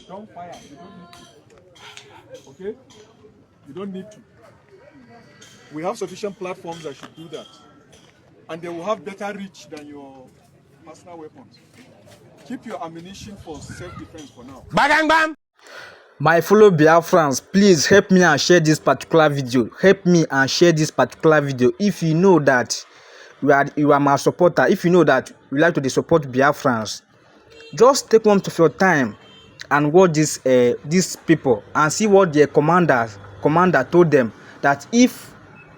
Don't fire. You don't need to. Okay? You don't need to. We have sufficient platforms that should do that. And they will have better reach than your personal weapons. Keep your ammunition for self-defense for now. Bang bam. My fellow Biafrans, please help me and share this particular video. Help me and share this particular video. If you know that you are my supporter, if you know that you like to support Biafrans, just take one of your time and watch these people and see what their commander told them, that if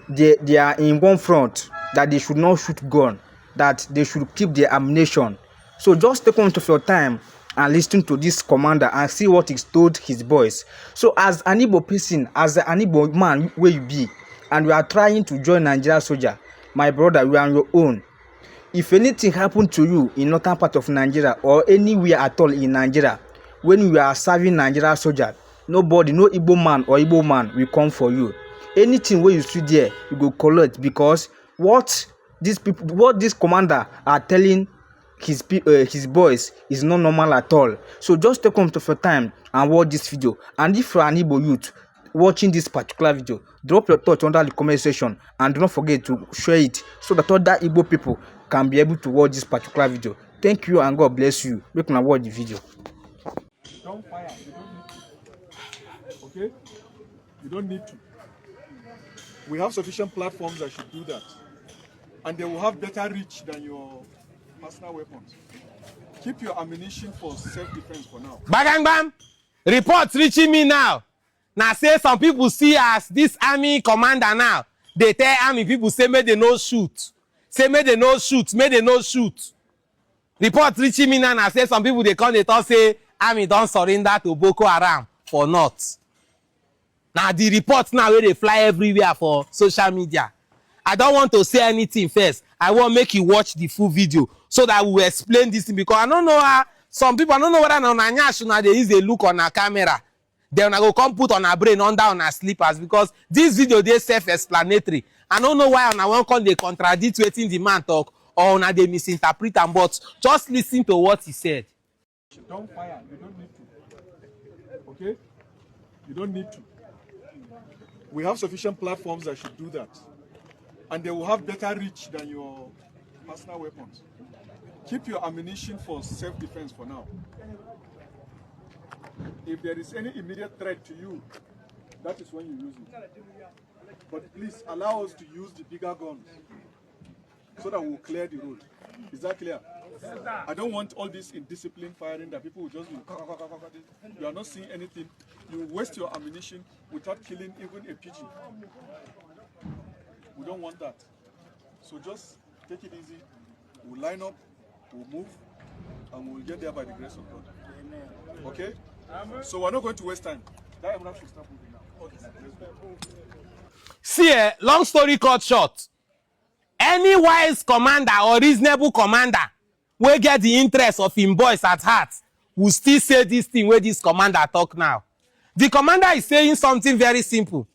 they are in one front, that they should not shoot gun, that they should keep their ammunition. So just take one of your time and listen to this commander and see what he told his boys. So as an Igbo person, as an Igbo man where you be, and you are trying to join Nigeria soldier, my brother, you are on your own. If anything happen to you in northern part of Nigeria or anywhere at all in Nigeria, when you are serving Nigeria soldier, nobody, no Igbo man or Igbo man will come for you. Anything where you see there, you go collect, because what this commander are telling his boys is not normal at all. So just take some of your time and watch this video. And if you are an Igbo youth watching this particular video, drop your thoughts under the comment section and do not forget to share it so that other Igbo people can be able to watch this particular video. Thank you and God bless you. Make una watch the video. Don't fire. You don't need to. Okay? You don't need to. We have sufficient platforms that should do that. And they will have better reach than your personal weapons. Keep your ammunition for self-defense for now. Bang bam. Reports reaching me now. Now say some people see as this army commander now. They tell army people say may they no shoot. Say may they no shoot. May they no shoot. Reports reaching me now. Now say some people they come they talk say army don't surrender to Boko Haram for north. Now the reports now where they fly everywhere for social media. I don't want to say anything first. I want to make you watch the full video so that we will explain this thing, because I don't know how some people, I don't know whether on a they use a look on a camera. Then I go come put on a brain under on a slippers, because this video they self-explanatory. I don't know why on a one call they contradict waiting the man talk or on a they misinterpret them, but just listen to what he said. Don't fire. You don't need to. Okay? You don't need to. We have sufficient platforms that should do that. And they will have better reach than your personal weapons. Keep your ammunition for self-defense for now. If there is any immediate threat to you, that is when you use it. But please allow us to use the bigger guns so that we'll clear the road. Is that clear? I don't want all this indisciplined firing that people will just do. You are not seeing anything. You waste your ammunition without killing even a pigeon. We don't want that. So just take it easy. We'll line up, we'll move, and we'll get there by the grace of God. Amen. Okay? Amen. So we're not going to waste time. That everyone should start moving now. Okay. Let's go. See, long story cut short. Any wise commander or reasonable commander will get the interest of him boys at heart will still say this thing where this commander talk now. The commander is saying something very simple.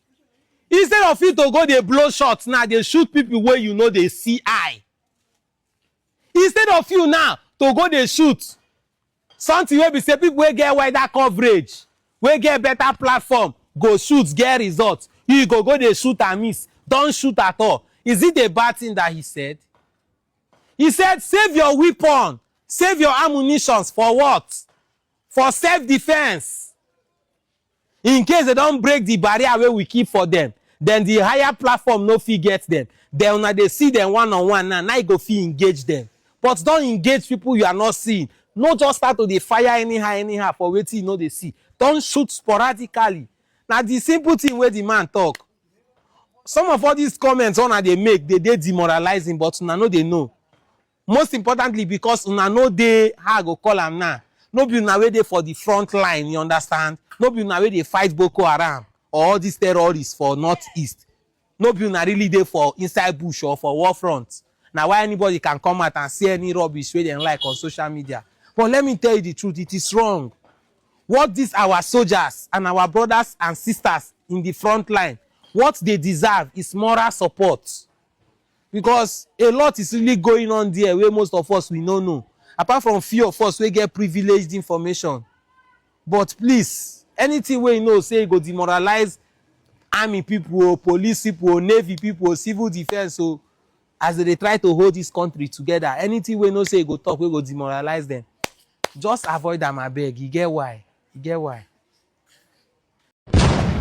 Instead of you to go they blow shots now, they shoot people where you know they see eye. Instead of you now to go they shoot something where we say people will get wider coverage, will get better platform, go shoot, get results. You go they shoot and miss. Don't shoot at all. Is it a bad thing that he said? He said, save your weapon, save your ammunitions for what? For self-defense. In case they don't break the barrier where we keep for them, then the higher platform no fee get them. Then when they see them one-on-one now you go fee engage them. But don't engage people you are not seeing. No just start to the fire anyhow for waiting you know they see. Don't shoot sporadically. Now the simple thing where the man talk. Some of all these comments on they make, they demoralizing, but una know they know. Most importantly, because una know they how I go call them now. No be una way they for the front line, you understand? No be una way they fight Boko Haram or all these terrorists for northeast. No be una really there for inside bush or for war front. Now why anybody can come out and say any rubbish way they like on social media. But let me tell you the truth, it is wrong. What these our soldiers and our brothers and sisters in the front line, what they deserve is moral support. Because a lot is really going on there where most of us we don't know. Apart from few of us we get privileged information. But please, anything wey you know say go demoralize army people, police people, navy people, civil defense, so as they try to hold this country together, anything wey know say go talk wey go demoralize them, just avoid am abeg. You get why? You get why?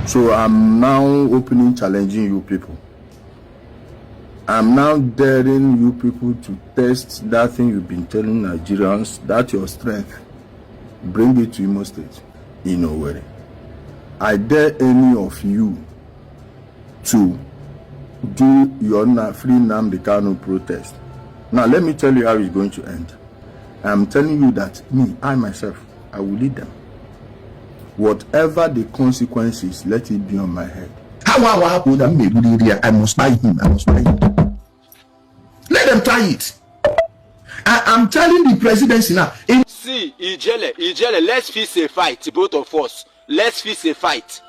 So I'm now openly challenging you people. I'm now daring you people to test that thing you've been telling Nigerians, that your strength. Bring it to Imo State in Owerri. I dare any of you to do your free Nnamdi Kanu protest. Now let me tell you how it's going to end. I'm telling you that I myself, I will lead them. Whatever the consequences, let it be on my head. I must buy him. I must buy him. Let them try it. I'm telling the presidency now. See, Ijele, let's face a fight, both of us. Let's face a fight.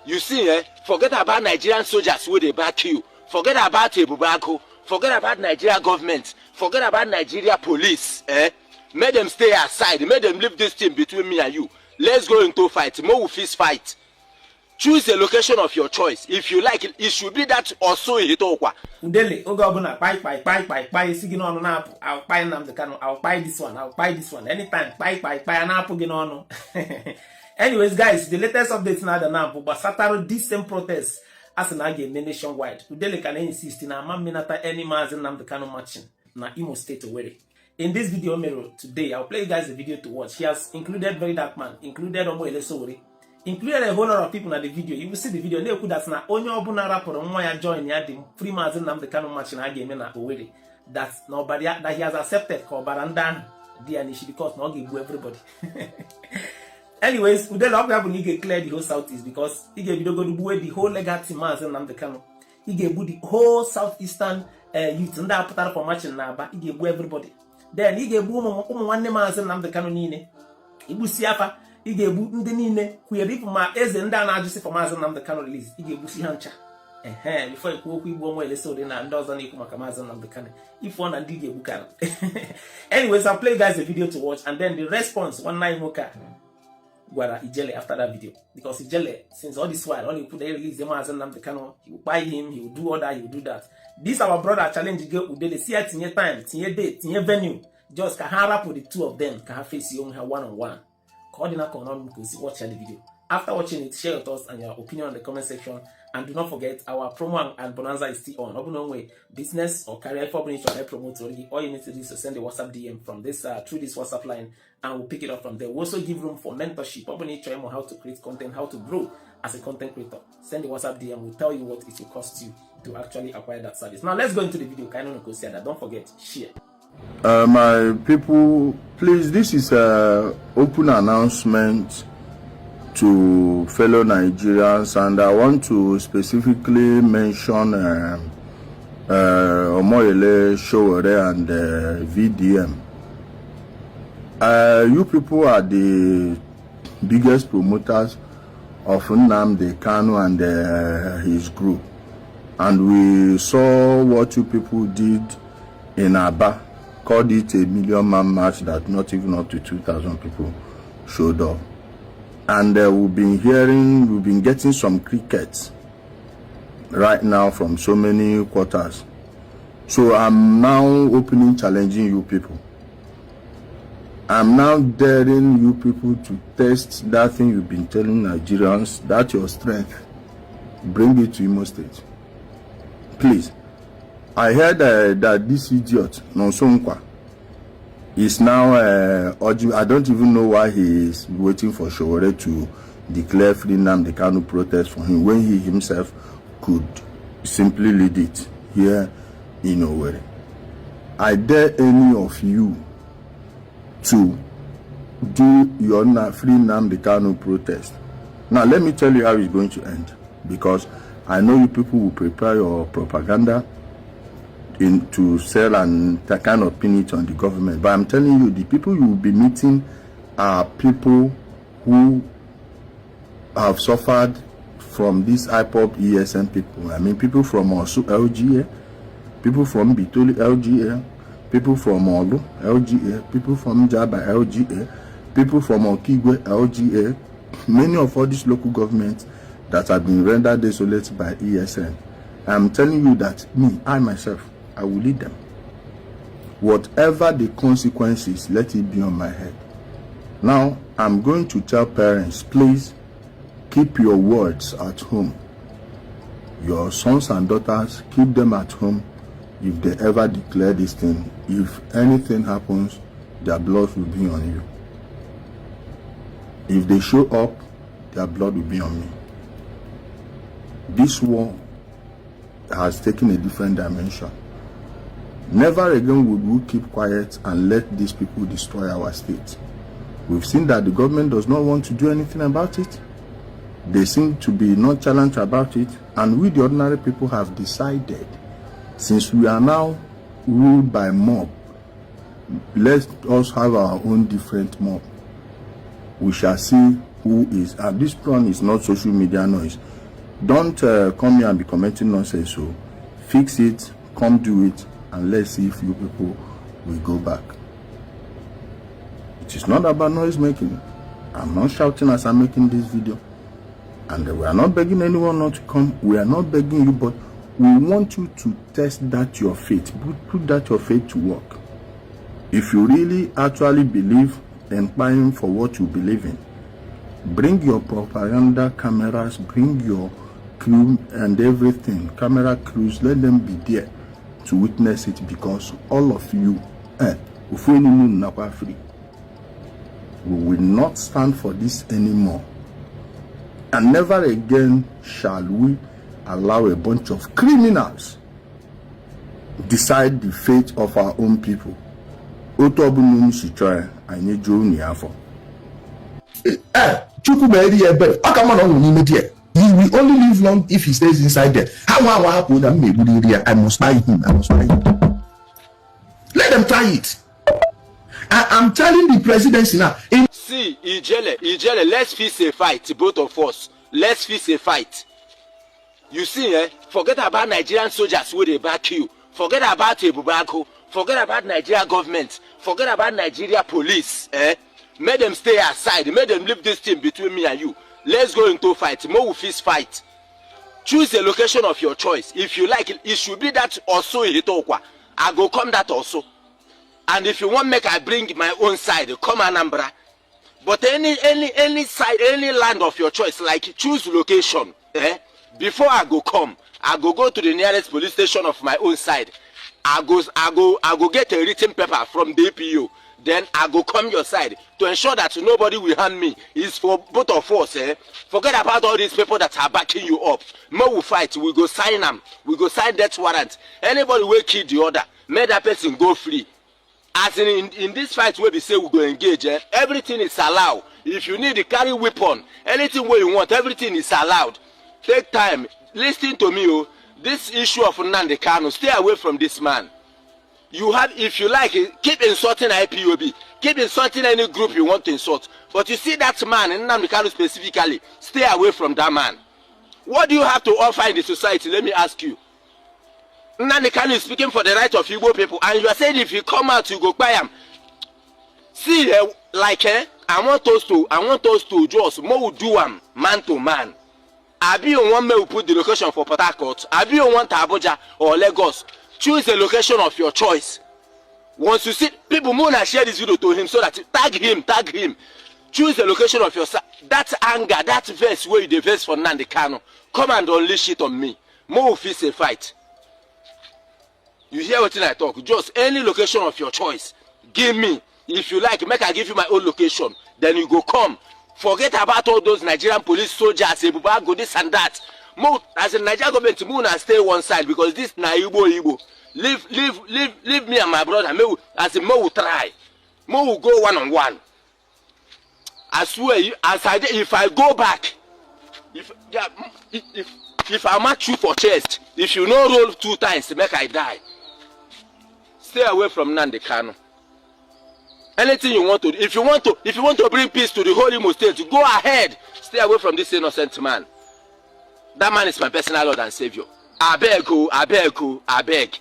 You see, forget about Nigerian soldiers who they back you. Forget about Ebubako. Forget about Nigeria government. Forget about Nigeria police. Make them stay aside. Make them leave this thing between me and you. Let's go into fight. More will fist fight. Choose a location of your choice. If you like it should be that also in Hitokwa. Udele, Ogabuna, buy, singing on an apple. I'll buy Nnamdi Kanu, I'll buy this one, I'll buy this one. Anytime, buy an apple, get on. Anyways, guys, the latest updates now the now, but Saturday, this same protest as an again nationwide. Udele can insist in a minata any man's Nnamdi Kanu matching. Na Imo State Owerri. In this video, Mero, today, I'll play you guys a video to watch. He has included Very Dark Man, included Omo Elesowori, included a whole lot of people in the video. You will see the video. They could that's na only obuna rapper on join ya the free man's Nnamdi Kanu matching again na Owerri. That's nobody that he has accepted called Barandan Dianishi because now give everybody. Anyways, Udele up have to clear the whole southeast because he gave go to the whole legacy man's Nnamdi Kanu. He gave the whole southeastern youth and that put for matching now, but he gave everybody. Then he gave one man's Nnamdi Kanu nine. Ibu siafa. He gave ndị niile kwere ma eze ndị na-ajụsị for Maazị Nnamdi Kanu release. He gave busi hancha. Before you okwu Igbo Omo Elesowori na ndị ọzọ na-ekwu maka Maazị Nnamdi Kanu. If one and dig a book. Anyways, I'll play you guys a video to watch and then the response one night moka Gwara Ijele after that video. Because Ijele, since all this while, only put the release the Maazị Nnamdi Kanu, he will buy him, he will do all that, he will do that. This our brother challenge girl Udele see at in your time, in your date, in your venue. Just can rap with the two of them, can face you on her one-on-one. Coordinate watch the video. After watching it, share your thoughts and your opinion in the comment section. And do not forget, our promo and bonanza is still on. Open way business or career for promote already. All you need to do is to send a WhatsApp DM from this through this WhatsApp line, and we'll pick it up from there. We also give room for mentorship. Open it, try more how to create content, how to grow as a content creator. Send the WhatsApp DM. We'll tell you what it will cost you to actually acquire that service. Now let's go into the video. Don't forget, share. My people, please, this is an open announcement to fellow Nigerians, and I want to specifically mention Omo Elesowori and VDM. You people are the biggest promoters of Nnamdi Kanu and his group, and we saw what you people did in Aba. Called it a million-man march that not even up to 2,000 people showed up. And we've been getting some crickets right now from so many quarters. So I'm now openly challenging you people. I'm now daring you people to test that thing you've been telling Nigerians, that your strength. Bring it to Imo State. Please. I heard that this idiot, Nonsonkwa, is now urging. I don't even know why he is waiting for Sowore to declare free Nnamdi Kanu protest for him when he himself could simply lead it here in Owerri. I dare any of you to do your free Nnamdi Kanu protest. Now let me tell you how it's going to end, because I know you people will prepare your propaganda to sell and that kind of pin it on the government. But I'm telling you, the people you will be meeting are people who have suffered from these IPOB ESN people. I mean, people from Osu LGA, people from Bitoli LGA, people from Olu LGA, people from Jaba LGA, people from Okigwe, LGA, many of all these local governments that have been rendered desolate by ESN. I'm telling you that I myself, I will lead them. Whatever the consequences, let it be on my head. Now, I'm going to tell parents, please keep your words at home. Your sons and daughters, keep them at home. If they ever declare this thing, if anything happens, their blood will be on you. If they show up, their blood will be on me. This war has taken a different dimension. Never again would we keep quiet and let these people destroy our state. We've seen that the government does not want to do anything about it. They seem to be nonchalant about it, and we the ordinary people have decided, since we are now ruled by mob, let us have our own different mob. We shall see who is, and this one is not social media noise. Don't come here and be commenting nonsense. So fix it, come do it, and let's see if you people will go back. It is not about noise making. I'm not shouting as I'm making this video. And we are not begging anyone not to come. We are not begging you, but we want you to test that your faith. Put that your faith to work. If you really actually believe and fighting for what you believe in, bring your propaganda cameras, bring your crew and everything, camera crews, let them be there to witness it, because all of you, we will not stand for this anymore. And never again shall we allow a bunch of criminals decide the fate of our own people. You will only live long if he stays inside there. I must buy him. Let them try it. I'm telling the presidency now. See, Ijele, let's face a fight, both of us. Let's face a fight. You see, forget about Nigerian soldiers where they back you. Forget about Ebubako. Forget about Nigeria government. Forget about Nigeria police. Make them stay aside. Make them leave this thing between me and you. Let's go into fight. More will fist fight. Choose a location of your choice. If you like it, it should be that also in Hitokwa. I go come that also. And if you want make I bring my own side, come Anambra. But any side, any land of your choice, like choose location. Before I go come, I go to the nearest police station of my own side. I go get a written paper from the APO. Then I go come your side to ensure that nobody will harm me. It's for both of us. Forget about all these people that are backing you up. More will fight. We go sign them. We go sign death warrant. Anybody will kill the other. Make that person go free. As in this fight where we say we go engage, everything is allowed. If you need to carry weapon, anything where you want, everything is allowed. Take time. Listen to me. Oh. This issue of Nnamdi Kanu, stay away from this man. You have, if you like, keep insulting IPOB. Keep insulting any group you want to insult. But you see that man, Nnamdi Kanu specifically, stay away from that man. What do you have to offer in the society? Let me ask you. Nnamdi Kanu is speaking for the right of Igbo people, and you are saying if you come out, you go buy him. See, I want us to just more do man to man. Abi you want me to put the location for Port Harcourt? Abi you want Abuja or Lagos? Choose a location of your choice. Once you see people, Mona share this video to him so that tag him. Choose a location of your side. That anger, that verse where you verse for Nnamdi Kanu, come and unleash it on me. More face a fight. You hear what I talk? Just any location of your choice. Give me. If you like, make I give you my own location. Then you go come. Forget about all those Nigerian police soldiers, Ebubago, this and that. Mo, as a Nigerian government, Mo na stay one side because this na Igbo. Leave me and my brother. As a Mo will try. Mo will go one-on-one. I swear, if I go back, if I match you for chest, if you no roll 2 times, make I die. Stay away from Nnamdi Kanu. Anything you want to do, if you want to bring peace to the whole Imo state, go ahead. Stay away from this innocent man. That man is my personal Lord and Savior. I beg.